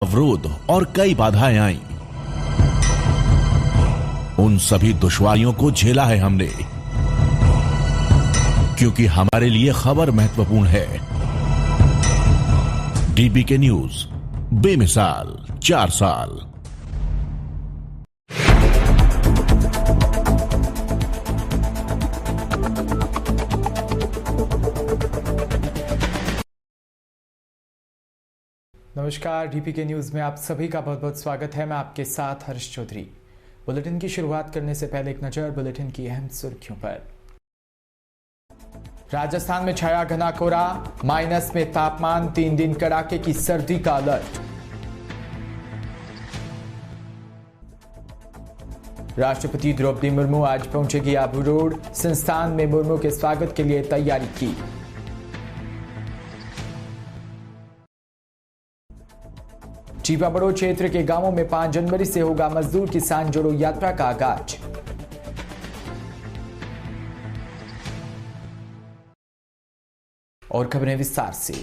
अवरोध और कई बाधाएं आईं। उन सभी दुश्वारियों को झेला है हमने, क्योंकि हमारे लिए खबर महत्वपूर्ण है। डीबीके न्यूज, बेमिसाल 4 साल। नमस्कार, डीपीके न्यूज में आप सभी का बहुत बहुत स्वागत है। मैं आपके साथ हर्ष चौधरी। बुलेटिन की शुरुआत करने से पहले एक नजर बुलेटिन की अहम सुर्खियों पर। राजस्थान में छाया घना कोहरा, माइनस में तापमान, 3 दिन कड़ाके की सर्दी का अलर्ट। राष्ट्रपति द्रौपदी मुर्मू आज पहुंचेगी आबू रोड, संस्थान में मुर्मू के स्वागत के लिए तैयारी की। चीपाबड़ो क्षेत्र के गांवों में 5 जनवरी से होगा मजदूर किसान जोड़ो यात्रा का आगाज। और खबरें विस्तार से।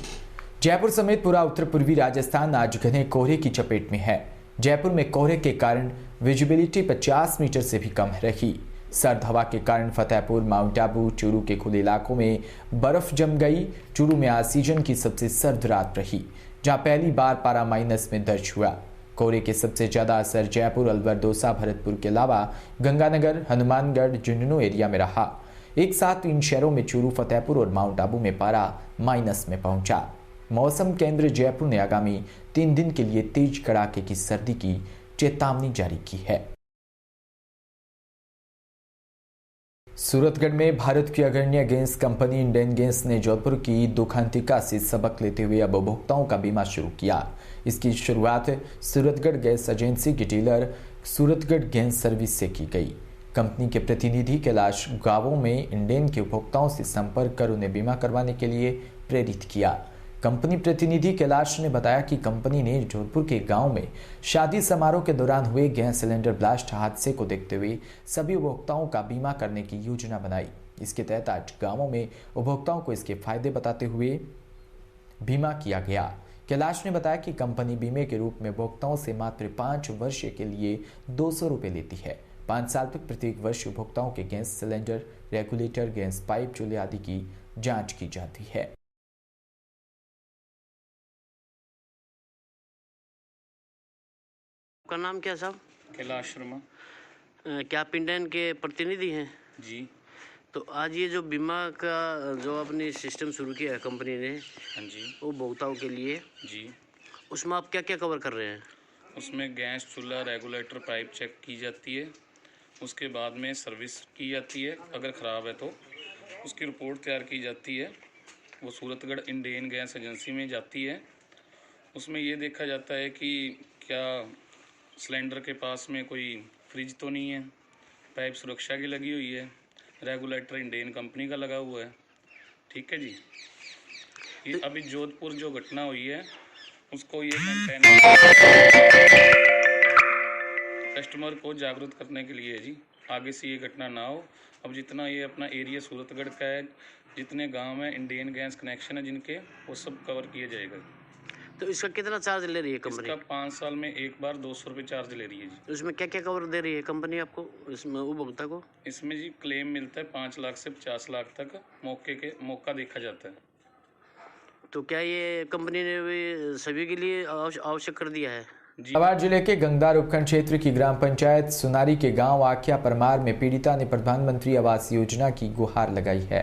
जयपुर समेत पूरा उत्तर पूर्वी राजस्थान आज घने कोहरे की चपेट में है। जयपुर में कोहरे के कारण विजिबिलिटी 50 मीटर से भी कम रही। सर्द हवा के कारण फतेहपुर, माउंट आबू, चूरू के खुले इलाकों में बर्फ जम गई। चूरू में आज सीजन की सबसे सर्द रात रही, जहां पहली बार पारा माइनस में दर्ज हुआ। कोहरे के सबसे ज्यादा असर जयपुर, अलवर, दौसा, भरतपुर के अलावा गंगानगर, हनुमानगढ़, झुंझुनू एरिया में रहा। एक साथ इन शहरों में चूरू, फतेहपुर और माउंट आबू में पारा माइनस में पहुंचा। मौसम केंद्र जयपुर ने आगामी 3 दिन के लिए तेज कड़ाके की सर्दी की चेतावनी जारी की है। सूरतगढ़ में भारत की अग्रणी गैस कंपनी इंडियन गैस ने जोधपुर की दुखांतिका से सबक लेते हुए अब उपभोक्ताओं का बीमा शुरू किया। इसकी शुरुआत सूरतगढ़ गैस एजेंसी के डीलर सूरतगढ़ गैस सर्विस से की गई। कंपनी के प्रतिनिधि कैलाश गांवों में इंडियन के उपभोक्ताओं से संपर्क कर उन्हें बीमा करवाने के लिए प्रेरित किया। कंपनी प्रतिनिधि कैलाश ने बताया कि कंपनी ने जोधपुर के गांव में शादी समारोह के दौरान हुए गैस सिलेंडर ब्लास्ट हादसे को देखते हुए सभी उपभोक्ताओं का बीमा करने की योजना बनाई। इसके तहत आज गांवों में उपभोक्ताओं को इसके फायदे बताते हुए बीमा किया गया। कैलाश ने बताया कि कंपनी बीमे के रूप में उपभोक्ताओं से मात्र 5 वर्ष के लिए 200 रुपये लेती है। 5 साल तक प्रत्येक वर्ष उपभोक्ताओं के gas cylinder, regulator, gas pipe, चूल्हे आदि की जाँच की जाती है। आपका नाम क्या साहब? कैलाश शर्मा। क्या आप इंडियन के प्रतिनिधि हैं? जी। तो आज ये जो बीमा का जो अपनी सिस्टम शुरू किया है कंपनी ने, हाँ जी, उपभोक्ताओं के लिए, जी, उसमें आप क्या क्या कवर कर रहे हैं? उसमें गैस, चूल्हा, रेगुलेटर, पाइप चेक की जाती है। उसके बाद में सर्विस की जाती है। अगर ख़राब है तो उसकी रिपोर्ट तैयार की जाती है। वो सूरतगढ़ इंडियन गैस एजेंसी में जाती है। उसमें ये देखा जाता है कि क्या सिलेंडर के पास में कोई फ्रिज तो नहीं है, पाइप सुरक्षा की लगी हुई है, रेगुलेटर इंडियन कंपनी का लगा हुआ है। ठीक है जी। ये अभी जोधपुर जो घटना हुई है उसको ये कस्टमर को जागरूक करने के लिए जी, आगे से ये घटना ना हो। अब जितना ये अपना एरिया सूरतगढ़ का है, जितने गांव में इंडियन गैस कनेक्शन है जिनके, वो सब कवर किया जाएगा। तो इसका कितना चार्ज ले रही है कंपनी? इसका 5 साल में एक बार 200 रुपये चार्ज ले रही है जी। उसमें क्या क्या कवर दे रही है कंपनी आपको, इसमें उपभोक्ता को? इसमें जी क्लेम मिलता है 5 लाख से 50 लाख तक, मौका देखा जाता है। तो क्या ये कंपनी ने भी सभी के लिए आवश्यक कर दिया है? झालावाड़ जिले के गंगदार उपखंड क्षेत्र की ग्राम पंचायत सुनारी के गांव आख्या परमार में पीड़िता ने प्रधानमंत्री आवास योजना की गुहार लगाई है।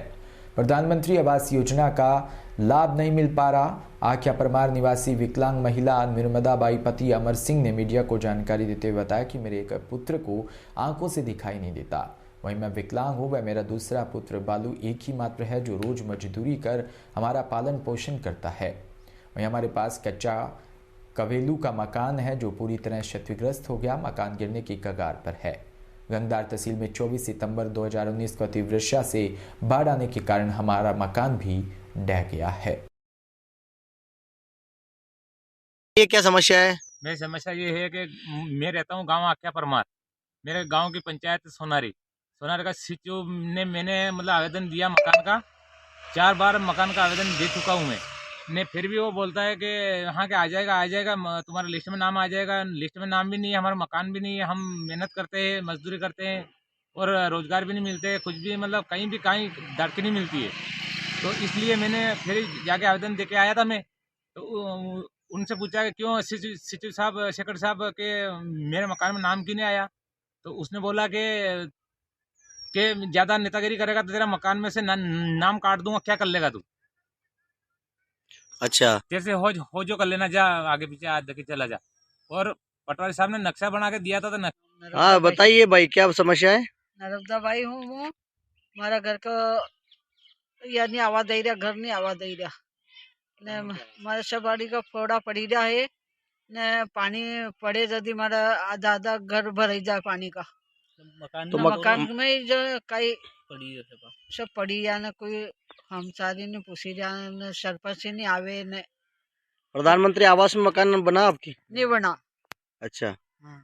प्रधानमंत्री आवास योजना का लाभ नहीं मिल पा रहा। आख्या परमार निवासी विकलांग महिला निर्मदा बाई पति अमर सिंह ने मीडिया को जानकारी देते हुए बताया कि मेरे एक पुत्र को आंखों से दिखाई नहीं देता, वहीं मैं विकलांग हूँ। वह मेरा दूसरा पुत्र बालू एक ही मात्र है जो रोज मजदूरी कर हमारा पालन पोषण करता है। वहीं हमारे पास कच्चा कवेलू का मकान है जो पूरी तरह क्षतिग्रस्त हो गया, मकान गिरने की कगार पर है। गंगदार तहसील में 24 सितंबर 2019 को अतिवृष्टि से बाढ़ आने के कारण हमारा मकान भी ढह गया है। ये क्या समस्या है? मेरी समस्या ये है कि मैं रहता हूँ गांव आख्या परमार। मेरे गांव की पंचायत सोनारी का मैंने मतलब आवेदन दिया मकान का। 4 बार मकान का आवेदन दे चुका हूँ मैं। ने फिर भी वो बोलता है कि हाँ कि आ जाएगा तुम्हारे लिस्ट में नाम आ जाएगा। लिस्ट में नाम भी नहीं है, हमारा मकान भी नहीं है, हम मेहनत करते हैं, मजदूरी करते हैं और रोजगार भी नहीं मिलते, कुछ भी मतलब कहीं धड़की नहीं मिलती है। तो इसलिए मैंने फिर जाके आवेदन देके आया था मैं। तो उनसे पूछा कि क्यों सचिव साहब शेखर साहब के मेरे मकान में नाम क्यों नहीं आया। तो उसने बोला कि ज़्यादा नेतागिरी करेगा तो तेरा मकान में से नाम काट दूंगा, क्या कर लेगा तू। अच्छा, जैसे हो जो कर लेना, जा आगे पीछे आज देखे चला जा। और पटवारी साहब ने नक्शा बना के दिया था तो हाँ बताइए भाई क्या समस्या है। नर्मदा भाई हूँ मैं। हमारा घर का यानी आवाज दे रहा, घर नहीं आवाज दे रहा ने हमारे सबाड़ी का फोड़ा पड़ी रहा है ने पानी पड़े यदि हमारा आधा आधा घर भर जाए पानी का। तो मकान में ही जो कई सब पड़ी या न कोई हम सारी ने पूछी जा न सरपंच नहीं आवे ने। प्रधानमंत्री आवास में मकान बना आपकी? नहीं बना। अच्छा हाँ।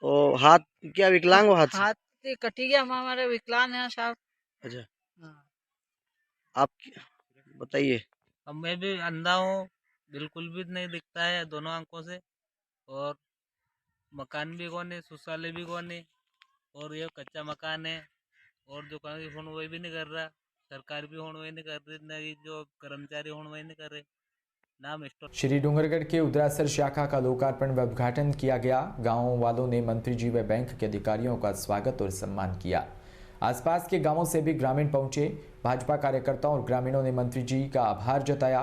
तो हाथ क्या विकलांग हो? हाथ कटी गया, हमारे विकलांग है साहब। अच्छा हाँ। आप बताइए। अब मैं भी अंधा हूँ, बिल्कुल भी नहीं दिखता है दोनों आंखों से, और मकान भी कौन है, शौचालय भी कौन है, और ये कच्चा मकान है, और जो कागज होने वही भी नहीं कर रहा, सरकार भी होने वही नहीं कर रही, न ही जो कर्मचारी होने वही नहीं कर रहे। नाम स्टोर श्री डूंगरगढ़ के उदरासर शाखा का लोकार्पण व उद्घाटन किया गया। गांव वालों ने मंत्री जी व बैंक के अधिकारियों का स्वागत और सम्मान किया। आसपास के गांवों से भी ग्रामीण पहुंचे। भाजपा कार्यकर्ताओं और ग्रामीणों ने मंत्री जी का आभार जताया।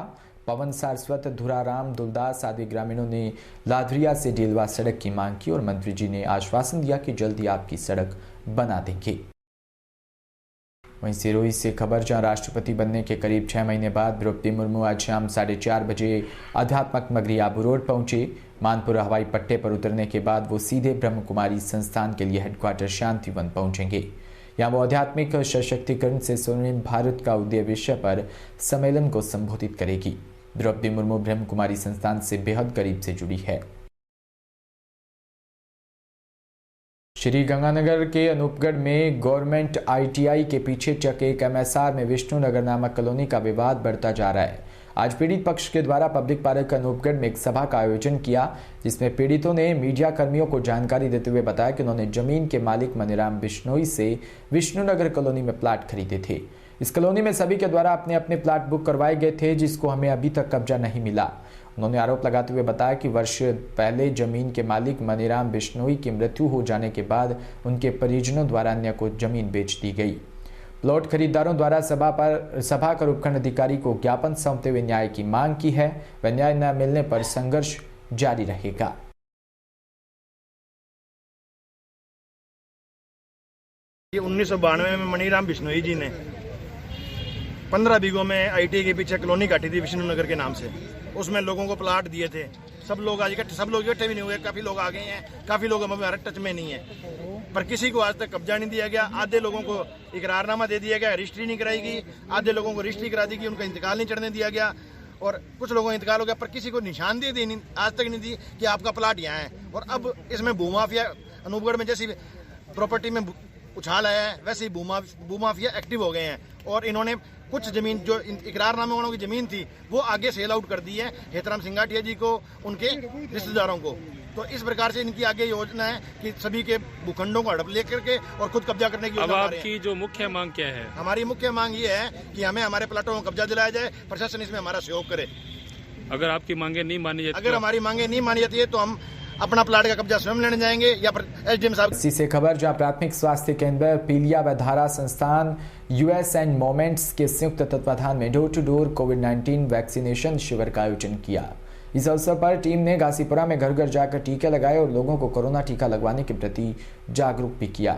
पवन सारस्वत, धुराराम, दुलदास आदि ग्रामीणों ने लाधरिया से डेलवा सड़क की मांग की और मंत्री जी ने आश्वासन दिया कि जल्दी आपकी सड़क बना देंगे। वहीं सिरोही से खबर, जहां राष्ट्रपति बनने के करीब 6 महीने बाद द्रौपदी मुर्मू आज शाम 4:30 बजे आध्यात्मक नगरी आबू रोड पहुंचे। मानपुर हवाई पट्टे पर उतरने के बाद वो सीधे ब्रह्म कुमारी संस्थान के लिए हेडक्वार्टर शांतिवन पहुंचेंगे। यहाँ वो आध्यात्मिक सशक्तिकरण से स्वर्णिम भारत का उदय विषय पर सम्मेलन को संबोधित करेगी। द्रौपदी मुर्मू ब्रह्म कुमारी संस्थान से बेहद करीब से जुड़ी है। श्री गंगानगर के अनूपगढ़ में गवर्नमेंट ITI के पीछे चक एक MSR में विष्णुनगर नामक कॉलोनी का विवाद बढ़ता जा रहा है। आज पीड़ित पक्ष के द्वारा पब्लिक पार्क अनूपगढ़ में एक सभा का आयोजन किया, जिसमें पीड़ितों ने मीडिया कर्मियों को जानकारी देते हुए बताया कि उन्होंने जमीन के मालिक मनीराम बिश्नोई से विष्णुनगर कॉलोनी में प्लाट खरीदे थे। इस कॉलोनी में सभी के द्वारा अपने अपने प्लाट बुक करवाए गए थे, जिसको हमें अभी तक कब्जा नहीं मिला। उन्होंने आरोप लगाते हुए बताया कि वर्ष पहले जमीन के मालिक मनीराम बिश्नोई की मृत्यु हो जाने के बाद उनके परिजनों द्वारा अन्य को जमीन बेच दी गई। प्लॉट खरीदारों द्वारा सभा कर उपखंड अधिकारी को ज्ञापन सौंपते हुए न्याय की मांग की है व न्याय न मिलने पर संघर्ष जारी रहेगा। ये 1992 में मनीराम बिश्नोई जी ने 15 बीघों में ITI के पीछे कॉलोनी काटी थी विष्णुनगर के नाम से। उसमें लोगों को प्लाट दिए थे। सब लोग इकट्ठे भी नहीं हुए, काफी लोग आ गए हैं, काफी लोग हमारे टच में नहीं है, पर किसी को आज तक कब्जा नहीं दिया गया। आधे लोगों को इकरारनामा दे दिया गया, रजिस्ट्री नहीं कराई गई, आधे लोगों को रजिस्ट्री करा दी गई, उनका इंतकाल नहीं चढ़ने दिया गया, और कुछ लोगों का इंतकाल हो गया, पर किसी को निशानदेही दी आज तक नहीं दी कि आपका प्लाट यहाँ है। और अब इसमें भूमाफिया अनूपगढ़ में जैसी प्रॉपर्टी में उछाल आया है, वैसे ही भूमाफिया एक्टिव हो गए हैं, और इन्होंने कुछ जमीन जो इकरारनामे वालों की जमीन थी वो आगे सेल आउट कर दी है हेतराम सिंगाटिया जी को, उनके रिश्तेदारों को। तो इस प्रकार से इनकी आगे योजना है कि सभी के भूखंडों को हड़प लेकर के और खुद कब्जा करने की योजना। अब आपकी जो मुख्य मांग क्या है? हमारी मुख्य मांग ये है कि हमें हमारे प्लाटों को कब्जा दिलाया जाए, प्रशासन इसमें हमारा सहयोग करे। अगर आपकी मांगे नहीं मानी जाती, अगर हमारी मांगे नहीं मानी जाती है तो हम अपना प्लाट का कब्जा स्वयं लेने जाएंगे या SDM साहब। इसी से खबर, जहां प्राथमिक स्वास्थ्य केंद्र पीलिया व धारा संस्थान US एंड मोमेंट्स के संयुक्त तत्वाधान में डोर टू डोर कोविड-19 वैक्सीनेशन शिविर का आयोजन किया। इस अवसर पर टीम ने घासीपुरा में घर घर जाकर टीके लगाए और लोगों को कोरोना टीका लगवाने के प्रति जागरूक भी किया।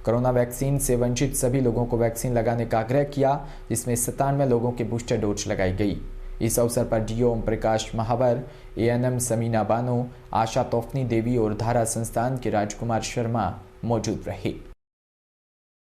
कोरोना वैक्सीन से वंचित सभी लोगों को वैक्सीन लगाने का आग्रह किया, जिसमें 97 लोगों की बूस्टर डोज लगाई गई। इस अवसर पर DO Om Prakash Mahawar, ANM Samina Bano, आशा तोफनी देवी और धारा संस्थान के राजकुमार शर्मा मौजूद रहे।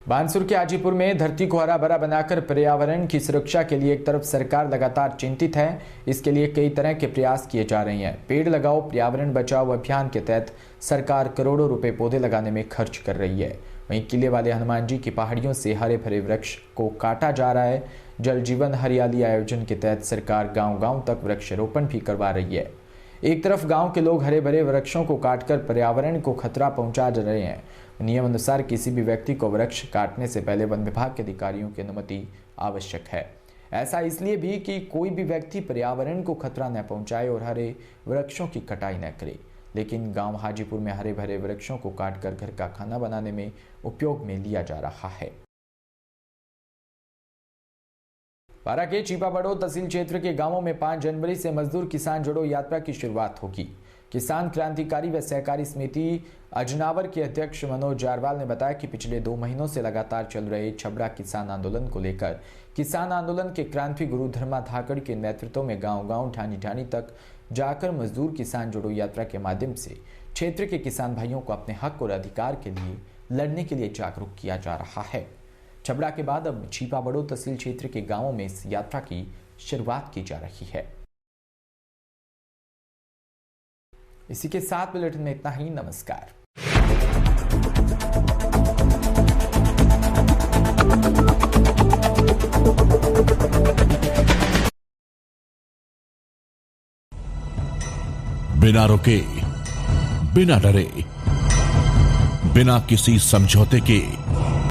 बानसूर के हाजीपुर में धरती को हरा भरा बनाकर पर्यावरण की सुरक्षा के लिए एक तरफ सरकार लगातार चिंतित है, इसके लिए कई तरह के प्रयास किए जा रहे हैं। पेड़ लगाओ पर्यावरण बचाओ अभियान के तहत सरकार करोड़ों रुपए पौधे लगाने में खर्च कर रही है। वहीं किले वाले हनुमान जी की पहाड़ियों से हरे भरे वृक्ष को काटा जा रहा है। जल जीवन हरियाली आयोजन के तहत सरकार गांव-गांव तक वृक्षारोपण भी करवा रही है। एक तरफ गांव के लोग हरे भरे वृक्षों को काटकर पर्यावरण को खतरा पहुंचा रहे हैं। नियम अनुसार किसी भी व्यक्ति को वृक्ष काटने से पहले वन विभाग के अधिकारियों की अनुमति आवश्यक है। ऐसा इसलिए भी कि कोई भी व्यक्ति पर्यावरण को खतरा न पहुंचाए और हरे वृक्षों की कटाई न करे। लेकिन गांव हाजीपुर में हरे भरे वृक्षों को काटकर घर का खाना बनाने में उपयोग में लिया जा रहा है। बारां के चीपाबड़ो तहसील क्षेत्र के गांवों में 5 जनवरी से मजदूर किसान जोड़ो यात्रा की शुरुआत होगी। किसान क्रांतिकारी व सहकारी समिति अजनावर के अध्यक्ष मनोज जारवाल ने बताया कि पिछले 2 महीनों से लगातार चल रहे छबड़ा किसान आंदोलन को लेकर किसान आंदोलन के क्रांति गुरु धर्मा धाकड़ के नेतृत्व में गांव-गांव ठानी-ठानी तक जाकर मजदूर किसान जोड़ो यात्रा के माध्यम से क्षेत्र के किसान भाइयों को अपने हक और अधिकार के लिए लड़ने के लिए जागरूक किया जा रहा है। छबड़ा के बाद अब चीपाबड़ो तहसील क्षेत्र के गांवों में इस यात्रा की शुरुआत की जा रही है। इसी के साथ बुलेटिन में इतना ही। नमस्कार। बिना रुके, बिना डरे, बिना किसी समझौते के